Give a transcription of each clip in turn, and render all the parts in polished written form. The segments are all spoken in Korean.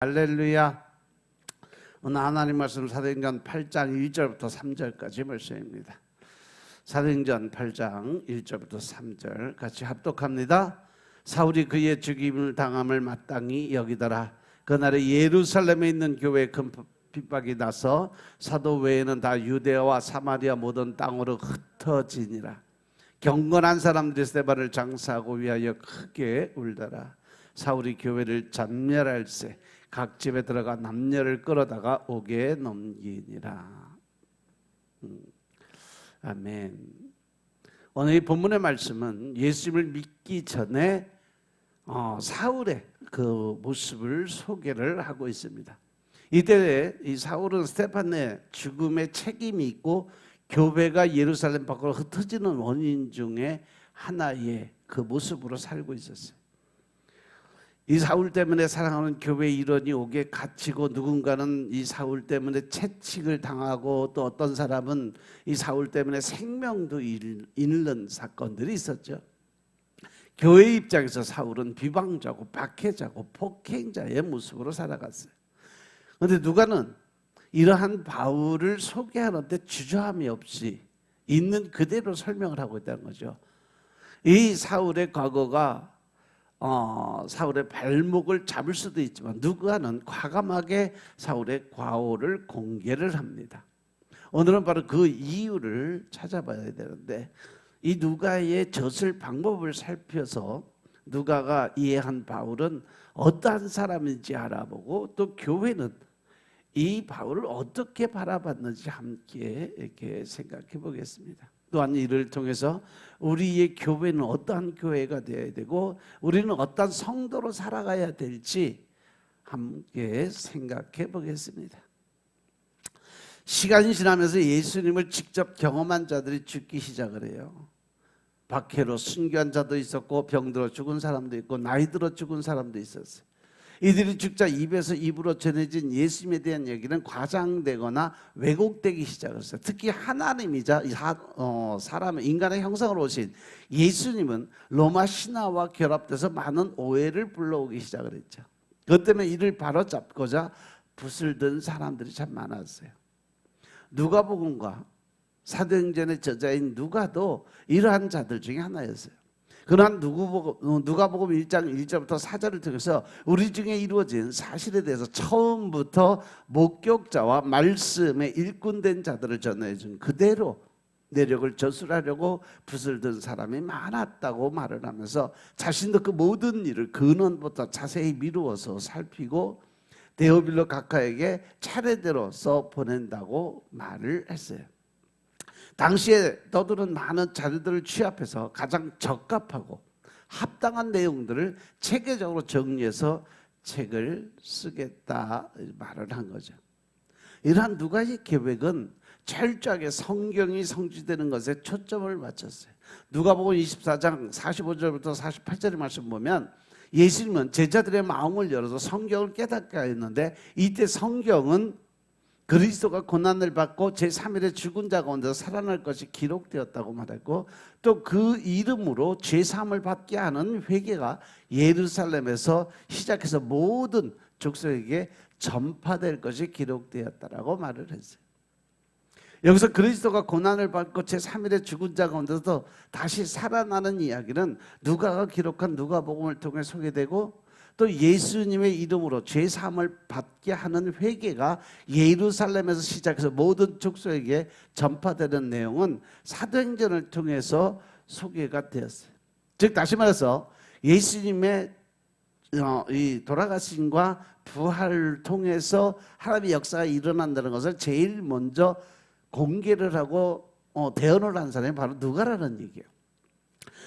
할렐루야. 오늘 하나님 말씀 사도행전 8장 1절부터 3절까지 말씀입니다. 사도행전 8장 1절부터 3절 같이 합독합니다. 사울이 그의 죽임을 당함을 마땅히 여기더라. 그날에 예루살렘에 있는 교회에 큰 핍박이 나서 사도 외에는 다 유대와 사마리아 모든 땅으로 흩어지니라. 경건한 사람들이 스데반을 장사하고 위하여 크게 울더라. 사울이 교회를 전멸할세 각 집에 들어가 남녀를 끌어다가 옥에 넘기니라. 아멘. 오늘 이 본문의 말씀은 예수님을 믿기 전에 사울의 그 모습을 소개를 하고 있습니다. 이때 이 사울은 스데반의 죽음에 책임이 있고 교회가 예루살렘 밖으로 흩어지는 원인 중에 하나의 그 모습으로 살고 있었어요. 이 사울 때문에 사랑하는 교회 일원이 옥에 갇히고, 누군가는 이 사울 때문에 채찍을 당하고, 또 어떤 사람은 이 사울 때문에 생명도 잃는 사건들이 있었죠. 교회 입장에서 사울은 비방자고 박해자고 폭행자의 모습으로 살아갔어요. 그런데 누가는 이러한 바울을 소개하는데 주저함이 없이 있는 그대로 설명을 하고 있다는 거죠. 이 사울의 과거가 사울의 발목을 잡을 수도 있지만 누가는 과감하게 사울의 과오를 공개를 합니다. 오늘은 바로 그 이유를 찾아봐야 되는데, 이 누가의 젖을 방법을 살펴서 누가가 이해한 바울은 어떠한 사람인지 알아보고, 또 교회는 이 바울을 어떻게 바라봤는지 함께 이렇게 생각해 보겠습니다. 또한 이를 통해서 우리의 교회는 어떠한 교회가 되어야 되고, 우리는 어떠한 성도로 살아가야 될지 함께 생각해 보겠습니다. 시간이 지나면서 예수님을 직접 경험한 자들이 죽기 시작을 해요. 박해로 순교한 자도 있었고, 병들어 죽은 사람도 있고, 나이 들어 죽은 사람도 있었어요. 이들이 죽자 입에서 입으로 전해진 예수님에 대한 얘기는 과장되거나 왜곡되기 시작했어요. 특히 하나님이자 사람의 인간의 형상으로 오신 예수님은 로마 신화와 결합돼서 많은 오해를 불러오기 시작을 했죠. 그것 때문에 이를 바로잡고자 붓을 든 사람들이 참 많았어요. 누가복음과 사도행전의 저자인 누가도 이러한 자들 중에 하나였어요. 그러한 누가복음 1장 1절부터 4절을 통해서 우리 중에 이루어진 사실에 대해서 처음부터 목격자와 말씀의 일꾼된 자들을 전해준 그대로 내력을 저술하려고 붓을 든 사람이 많았다고 말을 하면서, 자신도 그 모든 일을 근원부터 자세히 미루어서 살피고 데오빌로 각하에게 차례대로 써 보낸다고 말을 했어요. 당시에 떠도는 많은 자료들을 취합해서 가장 적합하고 합당한 내용들을 체계적으로 정리해서 책을 쓰겠다 말을 한 거죠. 이러한 누가의 계획은 철저하게 성경이 성취되는 것에 초점을 맞췄어요. 누가복음 24장 45절부터 48절의 말씀 보면, 예수님은 제자들의 마음을 열어서 성경을 깨닫게 하였는데, 이때 성경은 그리스도가 고난을 받고 제3일에 죽은 자 가운데서 살아날 것이 기록되었다고 말했고, 또 그 이름으로 죄사함을 받게 하는 회개가 예루살렘에서 시작해서 모든 족속에게 전파될 것이 기록되었다라고 말을 했어요. 여기서 그리스도가 고난을 받고 제3일에 죽은 자 가운데서 다시 살아나는 이야기는 누가가 기록한 누가복음을 통해 소개되고, 또 예수님의 이름으로 죄사함을 받게 하는 회개가 예루살렘에서 시작해서 모든 족속에게 전파되는 내용은 사도행전을 통해서 소개가 되었어요. 즉 다시 말해서 예수님의 이 돌아가심과 부활을 통해서 하나님의 역사가 일어난다는 것을 제일 먼저 공개를 하고 대언을 한 사람이 바로 누가라는 얘기예요.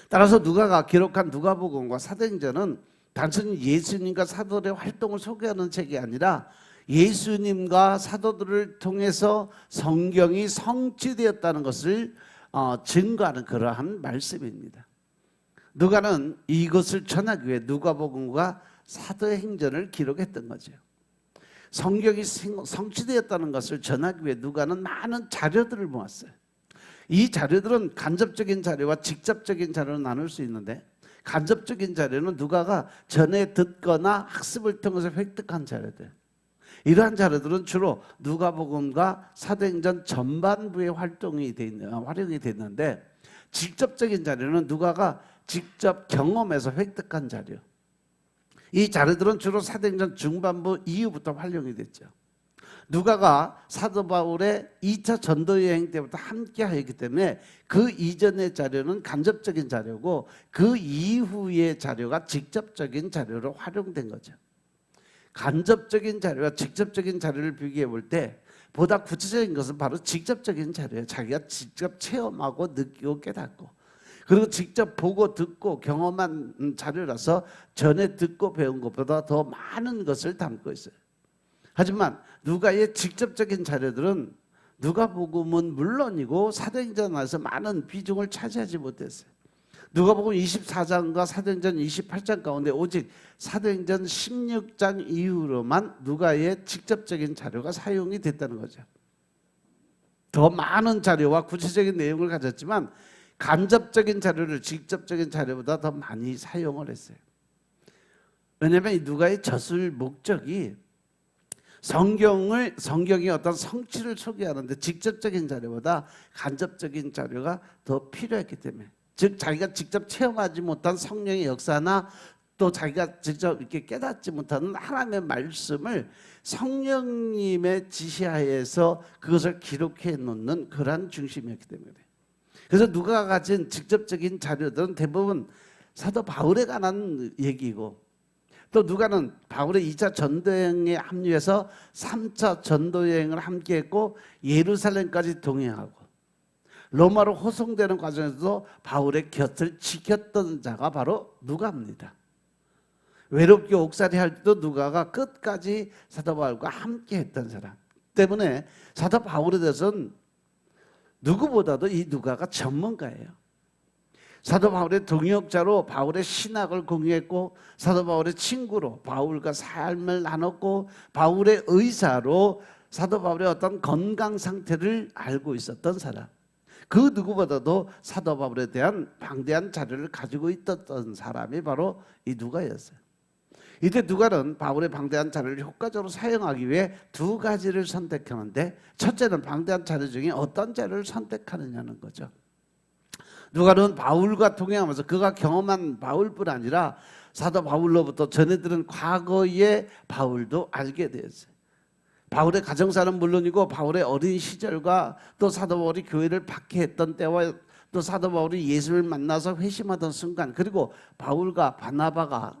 따라서 누가가 기록한 누가복음과 사도행전은 단순히 예수님과 사도들의 활동을 소개하는 책이 아니라 예수님과 사도들을 통해서 성경이 성취되었다는 것을 증거하는 그러한 말씀입니다. 누가는 이것을 전하기 위해 누가복음과 사도행전을 기록했던 거죠. 성경이 성취되었다는 것을 전하기 위해 누가는 많은 자료들을 모았어요. 이 자료들은 간접적인 자료와 직접적인 자료로 나눌 수 있는데, 간접적인 자료는 누가가 전에 듣거나 학습을 통해서 획득한 자료들. 이러한 자료들은 주로 누가복음과 사도행전 전반부에 활용이 됐는데, 직접적인 자료는 누가가 직접 경험해서 획득한 자료. 이 자료들은 주로 사도행전 중반부 이후부터 활용이 됐죠. 누가가 사도 바울의 2차 전도 여행 때부터 함께 하였기 때문에 그 이전의 자료는 간접적인 자료고 그 이후의 자료가 직접적인 자료로 활용된 거죠. 간접적인 자료와 직접적인 자료를 비교해 볼 때 보다 구체적인 것은 바로 직접적인 자료예요. 자기가 직접 체험하고 느끼고 깨닫고, 그리고 직접 보고 듣고 경험한 자료라서 전에 듣고 배운 것보다 더 많은 것을 담고 있어요. 하지만 누가의 직접적인 자료들은 누가복음은 물론이고 사도행전에서 많은 비중을 차지하지 못했어요. 누가복음 24장과 사도행전 28장 가운데 오직 사도행전 16장 이후로만 누가의 직접적인 자료가 사용이 됐다는 거죠. 더 많은 자료와 구체적인 내용을 가졌지만 간접적인 자료를 직접적인 자료보다 더 많이 사용을 했어요. 왜냐하면 이 누가의 저술 목적이 성경의 어떤 성취를 소개하는데 직접적인 자료보다 간접적인 자료가 더 필요했기 때문에, 즉 자기가 직접 체험하지 못한 성령의 역사나 또 자기가 직접 이렇게 깨닫지 못하는 하나님의 말씀을 성령님의 지시하에서 그것을 기록해 놓는 그러한 중심이었기 때문에, 그래서 누가가 가진 직접적인 자료들은 대부분 사도 바울에 관한 얘기고, 또 누가는 바울의 2차 전도여행에 합류해서 3차 전도여행을 함께 했고 예루살렘까지 동행하고 로마로 호송되는 과정에서도 바울의 곁을 지켰던 자가 바로 누가입니다. 외롭게 옥살이 할 때도 누가가 끝까지 사도 바울과 함께 했던 사람 때문에 사도 바울에 대해서는 누구보다도 이 누가가 전문가예요. 사도 바울의 동역자로 바울의 신학을 공유했고, 사도 바울의 친구로 바울과 삶을 나눴고, 바울의 의사로 사도 바울의 어떤 건강 상태를 알고 있었던 사람, 그 누구보다도 사도 바울에 대한 방대한 자료를 가지고 있었던 사람이 바로 이 누가였어요. 이때 누가는 바울의 방대한 자료를 효과적으로 사용하기 위해 두 가지를 선택하는데, 첫째는 방대한 자료 중에 어떤 자료를 선택하느냐는 거죠. 누가는 바울과 동행하면서 그가 경험한 바울뿐 아니라 사도 바울로부터 전해 들은 과거의 바울도 알게 되었어요. 바울의 가정사는 물론이고 바울의 어린 시절과 또 사도 바울이 교회를 박해했던 때와 또 사도 바울이 예수를 만나서 회심하던 순간, 그리고 바울과 바나바가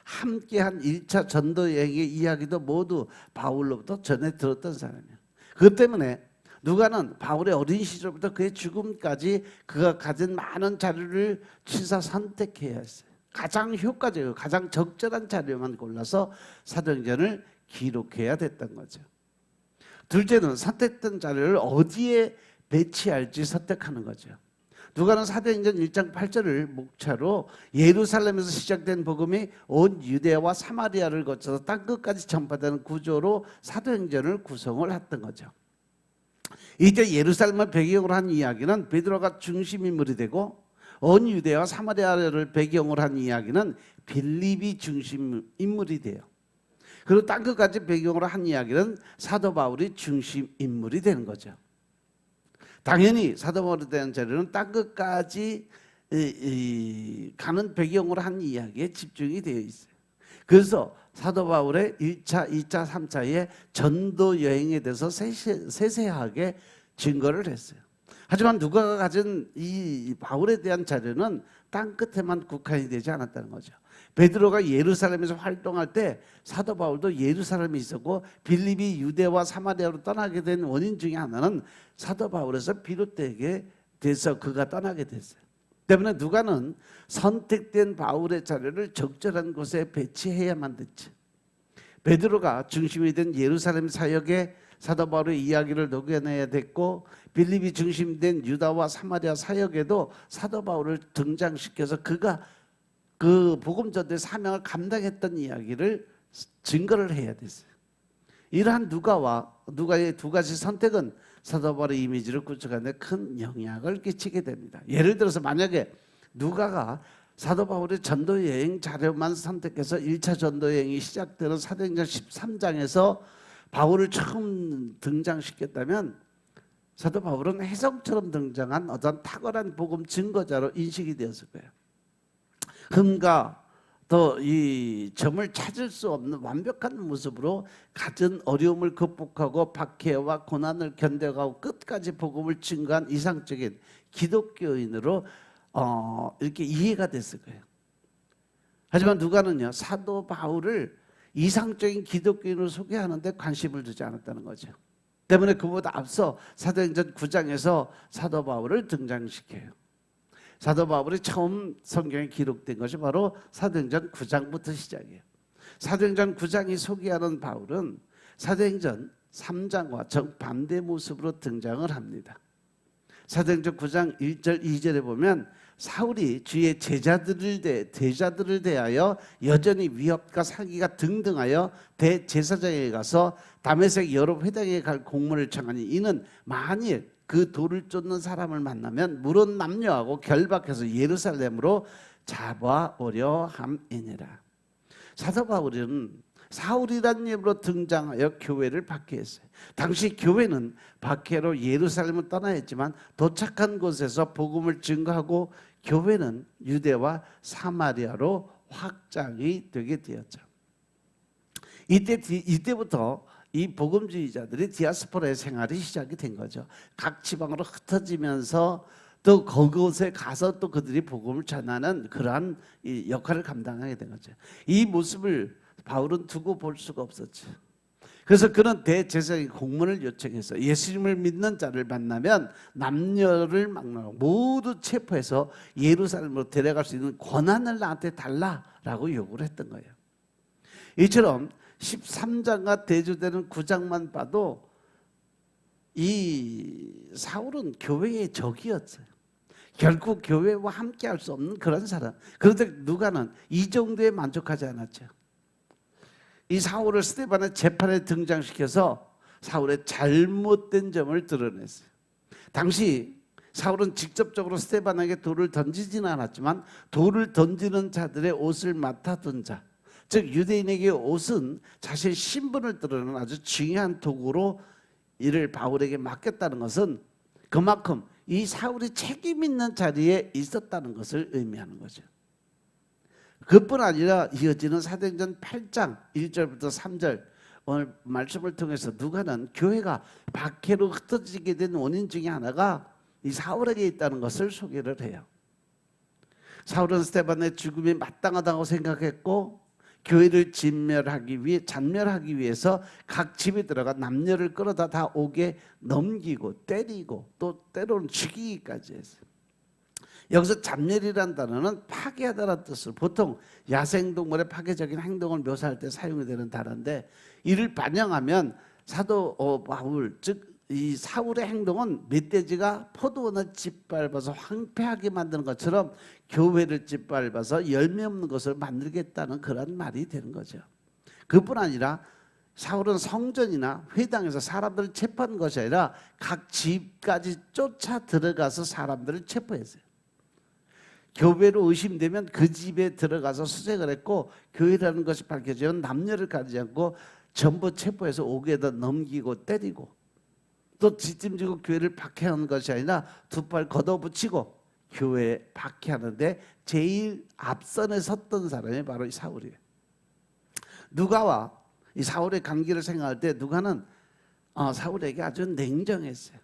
함께한 1차 전도 여행의 이야기도 모두 바울로부터 전해 들었던 사람이에요. 그것 때문에 누가는 바울의 어린 시절부터 그의 죽음까지 그가 가진 많은 자료를 취사 선택해야 했어요. 가장 효과적이고 가장 적절한 자료만 골라서 사도행전을 기록해야 됐던 거죠. 둘째는 선택된 자료를 어디에 배치할지 선택하는 거죠. 누가는 사도행전 1장 8절을 목차로 예루살렘에서 시작된 복음이 온 유대와 사마리아를 거쳐서 땅끝까지 전파되는 구조로 사도행전을 구성을 했던 거죠. 이때 예루살렘을 배경으로 한 이야기는 베드로가 중심 인물이 되고, 온 유대와 사마리아를 배경으로 한 이야기는 빌립이 중심 인물이 돼요. 그리고 땅끝까지 배경으로 한 이야기는 사도 바울이 중심 인물이 되는 거죠. 당연히 사도 바울에 대한 자료는 땅끝까지 가는 배경으로 한 이야기에 집중이 되어 있어요. 그래서 사도 바울의 1차, 2차, 3차의 전도 여행에 대해서 세세하게 증거를 했어요. 하지만 누가가 가진 이 바울에 대한 자료는 땅끝에만 국한이 되지 않았다는 거죠. 베드로가 예루살렘에서 활동할 때 사도 바울도 예루살렘에 있었고, 빌립이 유대와 사마리아로 떠나게 된 원인 중에 하나는 사도 바울에서 비롯되게 돼서 그가 떠나게 됐어요. 때문에 누가는 선택된 바울의 자료를 적절한 곳에 배치해야만 됐지. 베드로가 중심이 된 예루살렘 사역에 사도 바울의 이야기를 녹여내야 됐고, 빌립이 중심된 유다와 사마리아 사역에도 사도 바울을 등장시켜서 그가 그 복음 전도의 사명을 감당했던 이야기를 증거를 해야 됐어요. 이러한 누가의 두 가지 선택은 사도 바울의 이미지를 구축하는 데 큰 영향을 끼치게 됩니다. 예를 들어서 만약에 누가가 사도 바울의 전도 여행 자료만 선택해서 1차 전도 여행이 시작되는 사도행전 13장에서 바울을 처음 등장시켰다면 사도 바울은 혜성처럼 등장한 어떤 탁월한 복음 증거자로 인식이 되었을 거예요. 흠과 또 이 점을 찾을 수 없는 완벽한 모습으로 갖은 어려움을 극복하고 박해와 고난을 견뎌가고 끝까지 복음을 증거한 이상적인 기독교인으로 이렇게 이해가 됐을 거예요. 하지만 누가는요, 사도 바울을 이상적인 기독교인으로 소개하는데 관심을 두지 않았다는 거죠. 때문에 그보다 앞서 사도행전 9장에서 사도 바울을 등장시켜요. 사도 바울이 처음 성경에 기록된 것이 바로 사도행전 9장부터 시작이에요. 사도행전 9장이 소개하는 바울은 사도행전 3장과 정반대 모습으로 등장을 합니다. 사도행전 9장 1절 2절에 보면 사울이 주의 제자들을 대하여 여전히 위협과 사기가 등등하여 대제사장에게 가서 다메섹 여러 회당에 갈 공문을 청하니 이는 만일 그 돌을 쫓는 사람을 만나면 물은 남녀하고 결박해서 예루살렘으로 잡아오려 함이니라. 사도 바울은 사울이라는 이름으로 등장하여 교회를 박해했어요. 당시 교회는 박해로 예루살렘을 떠나야 했지만 도착한 곳에서 복음을 증거하고 교회는 유대와 사마리아로 확장이 되게 되었죠. 이때부터 이 복음주의자들이 디아스포라의 생활이 시작이 된 거죠. 각 지방으로 흩어지면서 또 그곳에 가서 또 그들이 복음을 전하는 그러한 이 역할을 감당하게 된 거죠. 이 모습을 바울은 두고 볼 수가 없었죠. 그래서 그는 대제사장이 공문을 요청해서 예수님을 믿는 자를 만나면 남녀를 막론하고 모두 체포해서 예루살렘으로 데려갈 수 있는 권한을 나한테 달라라고 요구를 했던 거예요. 이처럼 13장과 대조되는 9장만 봐도 이 사울은 교회의 적이었어요. 결국 교회와 함께 할 수 없는 그런 사람. 그런데 누가는 이 정도에 만족하지 않았죠. 이 사울을 스데반의 재판에 등장시켜서 사울의 잘못된 점을 드러냈어요. 당시 사울은 직접적으로 스데반에게 돌을 던지지는 않았지만 돌을 던지는 자들의 옷을 맡아둔 자, 즉 유대인에게 옷은 자신의 신분을 드러내는 아주 중요한 도구로 이를 바울에게 맡겼다는 것은 그만큼 이 사울이 책임 있는 자리에 있었다는 것을 의미하는 거죠. 그뿐 아니라 이어지는 사도행전 8장 1절부터 3절 오늘 말씀을 통해서 누가는 교회가 박해로 흩어지게 된 원인 중에 하나가 이 사울에게 있다는 것을 소개를 해요. 사울은 스데반의 죽음이 마땅하다고 생각했고 교회를 잔멸하기 위해서 각 집에 들어가 남녀를 끌어다 다 옥에 넘기고 때리고 또 때로는 죽이기까지 했어요. 여기서 잔멸이라는 단어는 파괴하다라는 뜻으로 보통 야생동물의 파괴적인 행동을 묘사할 때 사용이 되는 단어인데 이를 반영하면 사도 바울 즉 이 사울의 행동은 멧돼지가 포도원을 짓밟아서 황폐하게 만드는 것처럼 교회를 짓밟아서 열매 없는 것을 만들겠다는 그런 말이 되는 거죠. 그뿐 아니라 사울은 성전이나 회당에서 사람들을 체포한 것이 아니라 각 집까지 쫓아 들어가서 사람들을 체포했어요. 교회로 의심되면 그 집에 들어가서 수색을 했고 교회라는 것이 밝혀지면 남녀를 가리지 않고 전부 체포해서 옥에다 넘기고 때리고 또 뒷짐지고 교회를 박해하는 것이 아니라 두 팔 걷어붙이고 교회에 박해하는데 제일 앞선에 섰던 사람이 바로 이 사울이에요. 누가와 이 사울의 관계를 생각할 때 누가는 사울에게 아주 냉정했어요.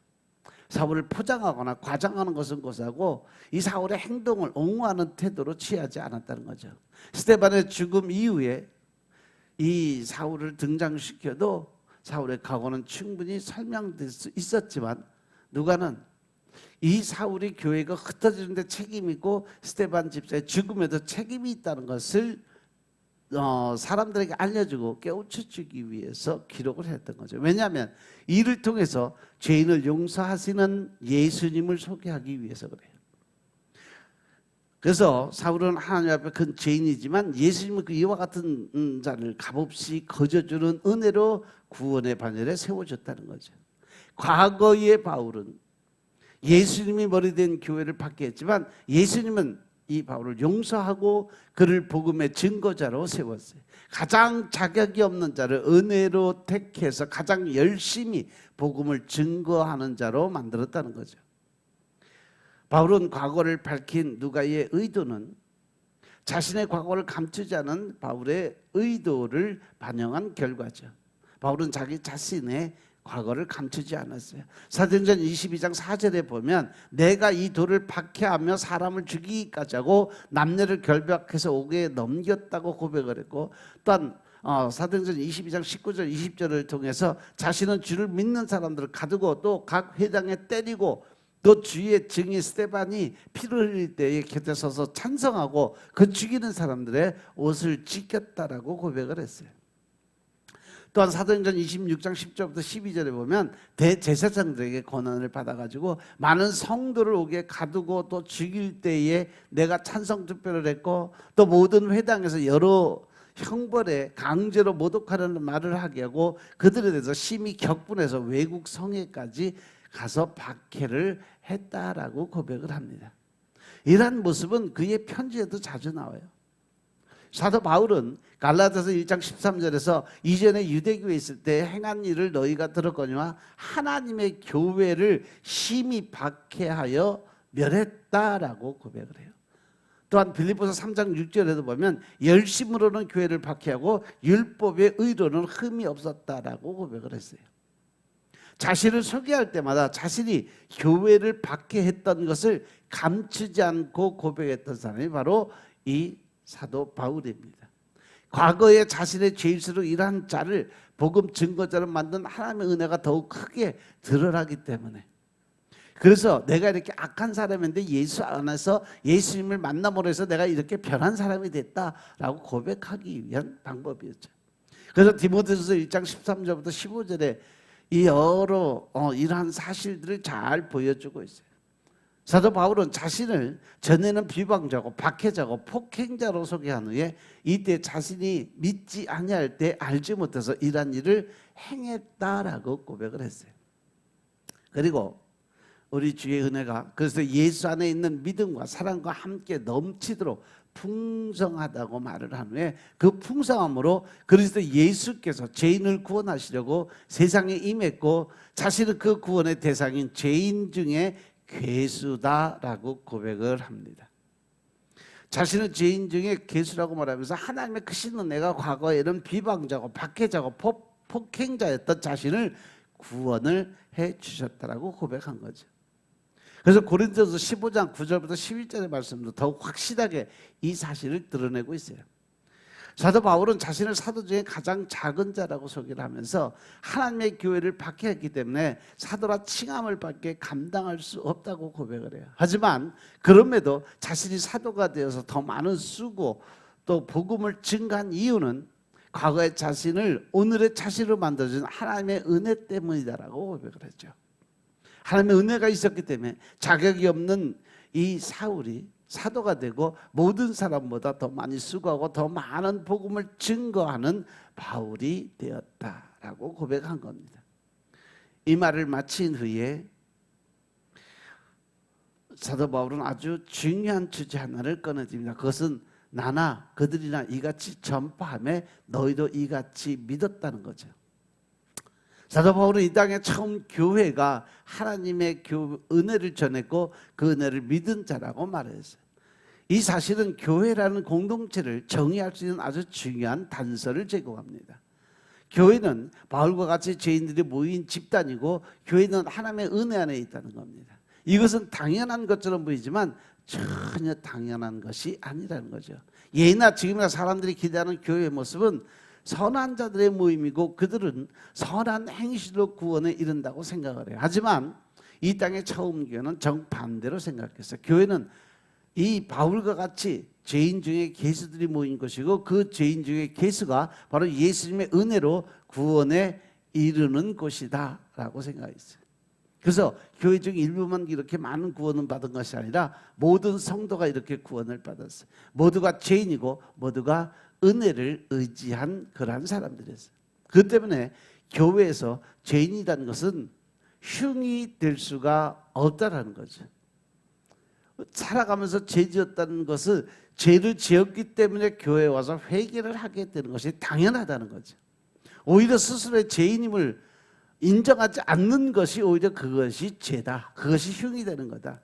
사울을 포장하거나 과장하는 것은 고사하고 이 사울의 행동을 옹호하는 태도로 취하지 않았다는 거죠. 스데반의 죽음 이후에 이 사울을 등장시켜도 사울의 각오는 충분히 설명될 수 있었지만 누가는 이 사울이 교회가 흩어지는 데 책임이 있고 스데반 집사의 죽음에도 책임이 있다는 것을 사람들에게 알려주고 깨우쳐주기 위해서 기록을 했던 거죠. 왜냐하면 이를 통해서 죄인을 용서하시는 예수님을 소개하기 위해서 그래요. 그래서 사울은 하나님 앞에 큰 죄인이지만 예수님은 그 이와 같은 자를 값없이 거저주는 은혜로 구원의 반열에 세워졌다는 거죠. 과거의 바울은 예수님이 머리 된 교회를 박해했지만 예수님은 이 바울을 용서하고 그를 복음의 증거자로 세웠어요. 가장 자격이 없는 자를 은혜로 택해서 가장 열심히 복음을 증거하는 자로 만들었다는 거죠. 바울은 과거를 밝힌 누가의 의도는 자신의 과거를 감추지 않은 바울의 의도를 반영한 결과죠. 바울은 자기 자신의 과거를 감추지 않았어요. 사도행전 22장 4절에 보면 내가 이 돌을 박해하며 사람을 죽이기까지 하고 남녀를 결박해서 옥에 넘겼다고 고백을 했고, 또한 사도행전 22장 19절 20절을 통해서 자신은 주를 믿는 사람들을 가두고 또 각 회당에 때리고 또 주의 증인 스데반이 피를 흘릴 때에 곁에 서서 찬성하고 그 죽이는 사람들의 옷을 찢겼다라고 고백을 했어요. 또한 사도행전 26장 10절부터 12절에 보면 대제사장들에게 권한을 받아가지고 많은 성도를 옥에 가두고 또 죽일 때에 내가 찬성 투표를 했고 또 모든 회당에서 여러 형벌에 강제로 모독하려는 말을 하게 하고 그들에 대해서 심히 격분해서 외국 성에까지 가서 박해를 했다라고 고백을 합니다. 이러한 모습은 그의 편지에도 자주 나와요. 사도 바울은 갈라디아서 1장 13절에서 이전에 유대교에 있을 때 행한 일을 너희가 들었거니와 하나님의 교회를 심히 박해하여 멸했다라고 고백을 해요. 또한 빌립보서 3장 6절에도 보면 열심으로는 교회를 박해하고 율법의 의로는 흠이 없었다라고 고백을 했어요. 자신을 소개할 때마다 자신이 교회를 박해했던 것을 감추지 않고 고백했던 사람이 바로 이 사도 바울입니다. 과거에 자신의 죄일수록 이러한 자를 복음 증거자로 만든 하나님의 은혜가 더욱 크게 드러나기 때문에, 그래서 내가 이렇게 악한 사람인데 예수 안에서 예수님을 만남으로 해서 내가 이렇게 변한 사람이 됐다라고 고백하기 위한 방법이었죠. 그래서 디모데후서 1장 13절부터 15절에 이 여러 이러한 사실들을 잘 보여주고 있어요. 사도 바울은 자신을 전에는 비방자고 박해자고 폭행자로 소개한 후에 이때 자신이 믿지 아니할 때 알지 못해서 이러한 일을 행했다라고 고백을 했어요. 그리고 우리 주의 은혜가 그래서 예수 안에 있는 믿음과 사랑과 함께 넘치도록 풍성하다고 말을 한 후에 그 풍성함으로 그리스도 예수께서 죄인을 구원하시려고 세상에 임했고 자신은 그 구원의 대상인 죄인 중에 괴수다라고 고백을 합니다. 자신은 죄인 중에 괴수라고 말하면서 하나님의 크신 은혜가 과거에 이런 비방자고 박해자고 폭행자였던 자신을 구원을 해 주셨다라고 고백한 거죠. 그래서 고린도서 15장 9절부터 11절의 말씀도 더욱 확실하게 이 사실을 드러내고 있어요. 사도 바울은 자신을 사도 중에 가장 작은 자라고 소개를 하면서 하나님의 교회를 박해했기 때문에 사도라 칭함을 받게 감당할 수 없다고 고백을 해요. 하지만 그럼에도 자신이 사도가 되어서 더 많은 수고 또 복음을 증가한 이유는 과거의 자신을 오늘의 자신으로 만들어준 하나님의 은혜 때문이다라고 고백을 했죠. 하나님의 은혜가 있었기 때문에 자격이 없는 이 사울이 사도가 되고 모든 사람보다 더 많이 수고하고 더 많은 복음을 증거하는 바울이 되었다라고 고백한 겁니다. 이 말을 마친 후에 사도 바울은 아주 중요한 주제 하나를 꺼내집니다. 그것은 나나 그들이나 이같이 전파하며 너희도 이같이 믿었다는 거죠. 사도 바울은 이 땅에 처음 교회가 하나님의 은혜를 전했고 그 은혜를 믿은 자라고 말했어요. 이 사실은 교회라는 공동체를 정의할 수 있는 아주 중요한 단서를 제공합니다. 교회는 바울과 같이 죄인들이 모인 집단이고 교회는 하나님의 은혜 안에 있다는 겁니다. 이것은 당연한 것처럼 보이지만 전혀 당연한 것이 아니라는 거죠. 예나 지금이나 사람들이 기대하는 교회의 모습은 선한 자들의 모임이고 그들은 선한 행실로 구원에 이른다고 생각을 해요. 하지만 이 땅의 처음 교회는 정반대로 생각했어요. 교회는 이 바울과 같이 죄인 중에 괴수들이 모인 것이고 그 죄인 중에 괴수가 바로 예수님의 은혜로 구원에 이르는 곳이다 라고 생각했어요. 그래서 교회 중 일부만 이렇게 많은 구원을 받은 것이 아니라 모든 성도가 이렇게 구원을 받았어요. 모두가 죄인이고 모두가 은혜를 의지한 그러한 사람들이었어요. 그 때문에 교회에서 죄인이라는 것은 흉이 될 수가 없다라는 거죠. 살아가면서 죄 지었다는 것은 죄를 지었기 때문에 교회에 와서 회개를 하게 되는 것이 당연하다는 거죠. 오히려 스스로의 죄인임을 인정하지 않는 것이 오히려 그것이 죄다. 그것이 흉이 되는 거다.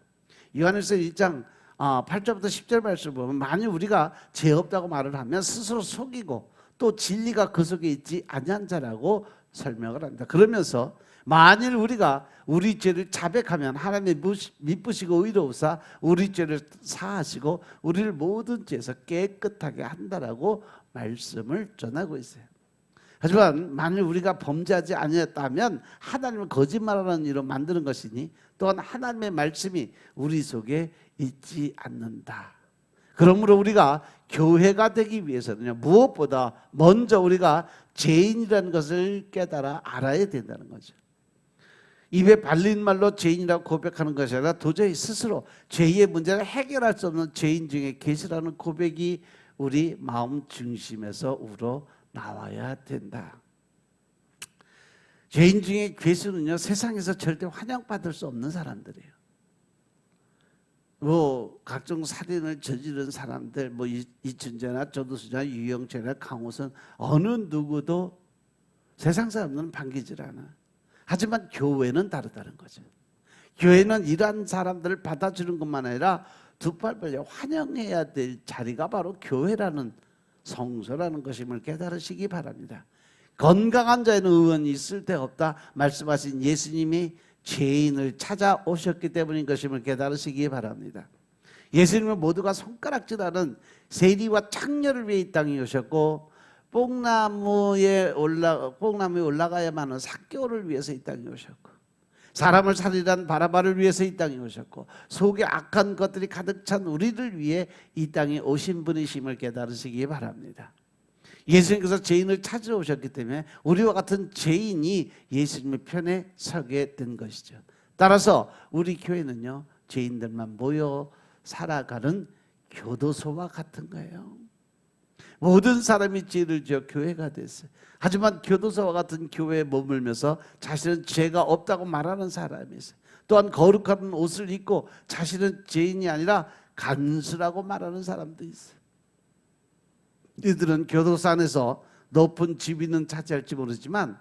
요한일서 1장 8절부터 10절 말씀을 보면 만일 우리가 죄 없다고 말을 하면 스스로 속이고 또 진리가 그 속에 있지 아니한 자라고 설명을 합니다. 그러면서 만일 우리가 우리 죄를 자백하면 하나님이 미쁘시고 의로우사 우리 죄를 사하시고 우리를 모든 죄에서 깨끗하게 한다라고 말씀을 전하고 있어요. 하지만 만일 우리가 범죄하지 아니었다면 하나님을 거짓말하는 이로 만드는 것이니 또한 하나님의 말씀이 우리 속에 있지 않는다. 그러므로 우리가 교회가 되기 위해서는요, 무엇보다 먼저 우리가 죄인이라는 것을 깨달아 알아야 된다는 거죠. 입에 발린 말로 죄인이라고 고백하는 것이 아니라 도저히 스스로 죄의 문제를 해결할 수 없는 죄인 중에 계시라는 고백이 우리 마음 중심에서 우러 나와야 된다. 죄인 중에 괴수는요, 세상에서 절대 환영받을 수 없는 사람들이에요. 각종 살인을 저지른 사람들, 이춘재나 조두수나 유영철이나 강호선 어느 누구도 세상 사람들은 반기질 않아. 하지만 교회는 다르다는 거죠. 교회는 이러한 사람들을 받아주는 것만 아니라 두 팔 벌려 환영해야 될 자리가 바로 교회라는 성소라는 것임을 깨달으시기 바랍니다. 건강한 자에는 의원이 있을 데 없다 말씀하신 예수님이 죄인을 찾아오셨기 때문인 것임을 깨달으시기 바랍니다. 예수님은 모두가 손가락질하는 세리와 창녀를 위해 이 땅에 오셨고 뽕나무에 올라가야만 하는 삭개오를 위해서 이 땅에 오셨고 사람을 살리란 바라바를 위해서 이 땅에 오셨고 속에 악한 것들이 가득 찬 우리를 위해 이 땅에 오신 분이심을 깨달으시기 바랍니다. 예수님께서 죄인을 찾아오셨기 때문에 우리와 같은 죄인이 예수님의 편에 서게 된 것이죠. 따라서 우리 교회는요, 죄인들만 모여 살아가는 교도소와 같은 거예요. 모든 사람이 죄를 지어 교회가 됐어요. 하지만 교도소와 같은 교회에 머물면서 자신은 죄가 없다고 말하는 사람이 있어요. 또한 거룩한 옷을 입고 자신은 죄인이 아니라 간수라고 말하는 사람도 있어요. 이들은 교도소 안에서 높은 지위는 차지할지 모르지만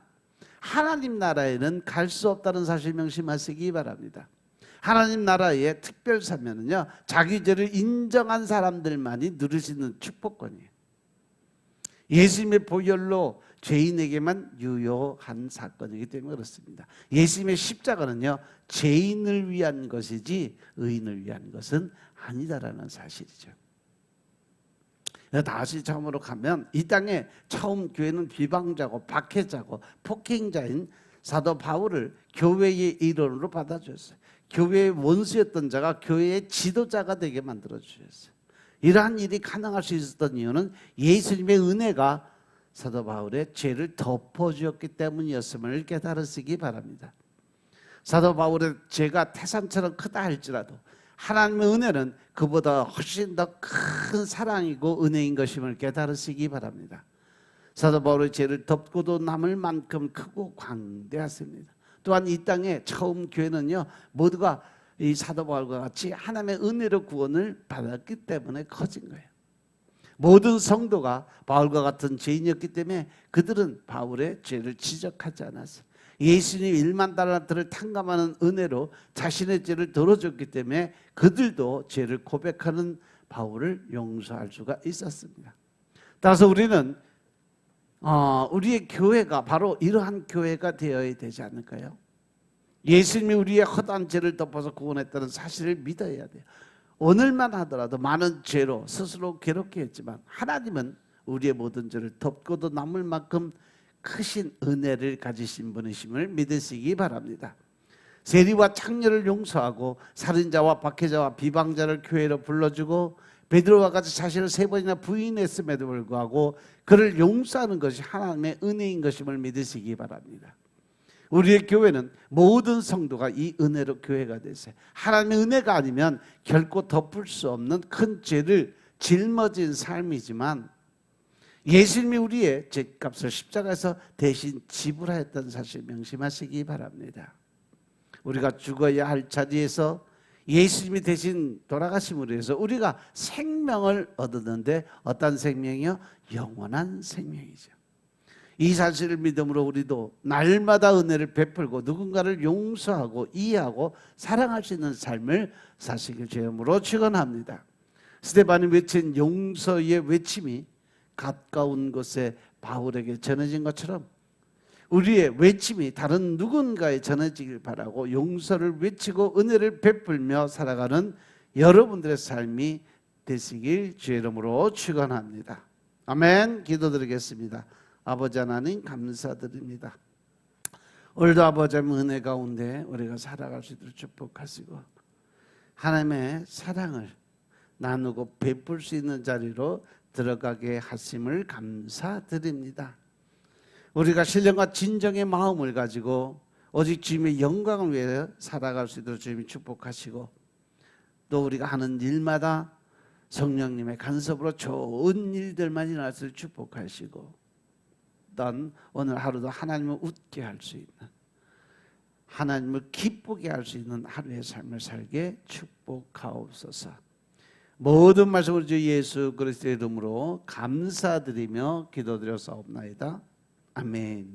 하나님 나라에는 갈 수 없다는 사실 명심하시기 바랍니다. 하나님 나라의 특별 사면은요, 자기 죄를 인정한 사람들만이 누릴 수 있는 축복권이에요. 예수님의 보혈로 죄인에게만 유효한 사건이기 때문에 그렇습니다. 예수님의 십자가는요, 죄인을 위한 것이지 의인을 위한 것은 아니다라는 사실이죠. 다시 처음으로 가면 이 땅에 처음 교회는 비방자고 박해자고 폭행자인 사도 바울을 교회의 일원으로 받아주셨어요. 교회의 원수였던 자가 교회의 지도자가 되게 만들어 주셨어요. 이러한 일이 가능할 수 있었던 이유는 예수님의 은혜가 사도 바울의 죄를 덮어주었기 때문이었음을 깨달으시기 바랍니다. 사도 바울의 죄가 태산처럼 크다 할지라도 하나님의 은혜는 그보다 훨씬 더 큰 사랑이고 은혜인 것임을 깨달으시기 바랍니다. 사도 바울의 죄를 덮고도 남을 만큼 크고 광대하십니다. 또한 이 땅에 처음 교회는요, 모두가 이 사도 바울과 같이 하나님의 은혜로 구원을 받았기 때문에 커진 거예요. 모든 성도가 바울과 같은 죄인이었기 때문에 그들은 바울의 죄를 지적하지 않았어요. 예수님 1만 달란트를 탕감하는 은혜로 자신의 죄를 덜어줬기 때문에 그들도 죄를 고백하는 바울을 용서할 수가 있었습니다. 따라서 우리는 우리의 교회가 바로 이러한 교회가 되어야 되지 않을까요? 예수님이 우리의 허다한 죄를 덮어서 구원했다는 사실을 믿어야 돼요. 오늘만 하더라도 많은 죄로 스스로 괴롭게 했지만 하나님은 우리의 모든 죄를 덮고도 남을 만큼 크신 은혜를 가지신 분이심을 믿으시기 바랍니다. 세리와 창녀를 용서하고 살인자와 박해자와 비방자를 교회로 불러주고 베드로와 같이 자신을 3번이나 부인했음에도 불구하고 그를 용서하는 것이 하나님의 은혜인 것임을 믿으시기 바랍니다. 우리의 교회는 모든 성도가 이 은혜로 교회가 됐어요. 하나님의 은혜가 아니면 결코 덮을 수 없는 큰 죄를 짊어진 삶이지만 예수님이 우리의 죄값을 십자가에서 대신 지불하였다는 사실 명심하시기 바랍니다. 우리가 죽어야 할 자리에서 예수님이 대신 돌아가심으로 해서 우리가 생명을 얻었는데 어떤 생명이요? 영원한 생명이죠. 이 사실을 믿음으로 우리도 날마다 은혜를 베풀고 누군가를 용서하고 이해하고 사랑할 수 있는 삶을 사시길 주님으로 축원합니다. 스데반이 외친 용서의 외침이 가까운 곳에 바울에게 전해진 것처럼 우리의 외침이 다른 누군가에 전해지길 바라고 용서를 외치고 은혜를 베풀며 살아가는 여러분들의 삶이 되시길 주의 이름으로 축원합니다. 아멘. 기도드리겠습니다. 아버지 하나님 감사드립니다. 오늘도 아버지 은혜 가운데 우리가 살아갈 수 있도록 축복하시고 하나님의 사랑을 나누고 베풀 수 있는 자리로 들어가게 하심을 감사드립니다. 우리가 신령과 진정의 마음을 가지고 오직 주님의 영광을 위해 살아갈 수 있도록 주님이 축복하시고 또 우리가 하는 일마다 성령님의 간섭으로 좋은 일들만 일어날 수 있도록 축복하시고 넌 오늘 하루도 하나님을 웃게 할 수 있는 하나님을 기쁘게 할 수 있는 하루의 삶을 살게 축복하옵소서. 모든 말씀을 주 예수 그리스도의 이름으로 감사드리며 기도드렸사옵나이다. 아멘.